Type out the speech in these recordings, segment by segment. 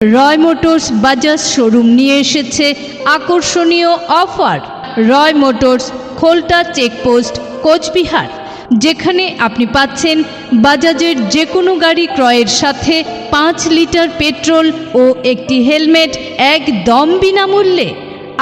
রয় motors Bajaj showroom নিয়ে এসেছে আকর্ষণীয় অফার। রয় মোটরস খোলটা চেকপোস্ট কোচবিহার, যেখানে আপনি পাচ্ছেন বাজাজের যে কোনো গাড়ি ক্রয়ের সাথে 5 লিটার পেট্রোল ও একটি হেলমেট একদম বিনামূল্যে।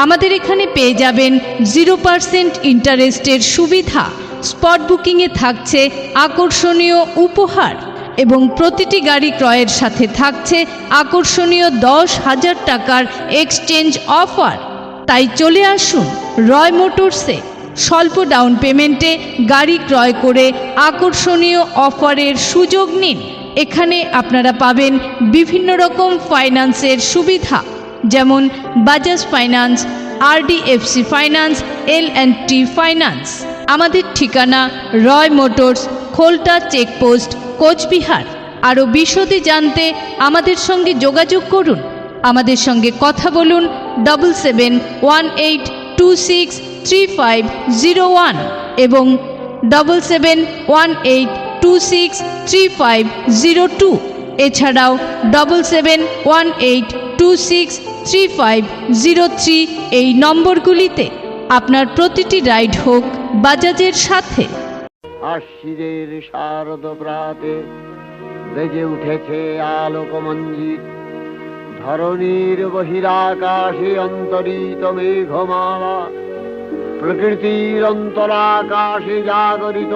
আমাদের এখানে পেয়ে যাবেন 0% ইন্টারেস্টের সুবিধা, স্পট বুকিংয়ে থাকছে আকর্ষণীয় উপহার এবং প্রতিটি গাড়ি ক্রয়ের সাথে থাকছে আকর্ষণীয় 10,000 টাকার এক্সচেঞ্জ অফার। তাই চলে আসুন রয় মোটরসে, স্বল্প ডাউন পেমেন্টে গাড়ি ক্রয় করে আকর্ষণীয় অফারের সুযোগ নিন। এখানে আপনারা পাবেন বিভিন্ন রকম ফাইন্যান্সের সুবিধা, যেমন বাজাজ ফাইন্যান্স, আরডিএফসি ফাইন্যান্স, এল&টি ফাইন্যান্স। আমাদের ঠিকানা রয় মোটরস, খোলটা চেকপোস্ট, কোচবিহার। আরও বিশদে জানতে আমাদের সঙ্গে যোগাযোগ করুন। আমাদের সঙ্গে কথা বলুন 7718263501 এবং 7718263502। এছাড়াও 7718263503 এই নম্বরগুলিতে আপনার প্রতিটি রাইড হোক বাজাজের সাথে। আশ্বিনের শারদ প্রাতে বেজে উঠেছে আলোকমঞ্জিত, ধরণীর বহিরাকাশে অন্তরিত মেঘমালা, প্রকৃতির অন্তরাকাশে জাগরিত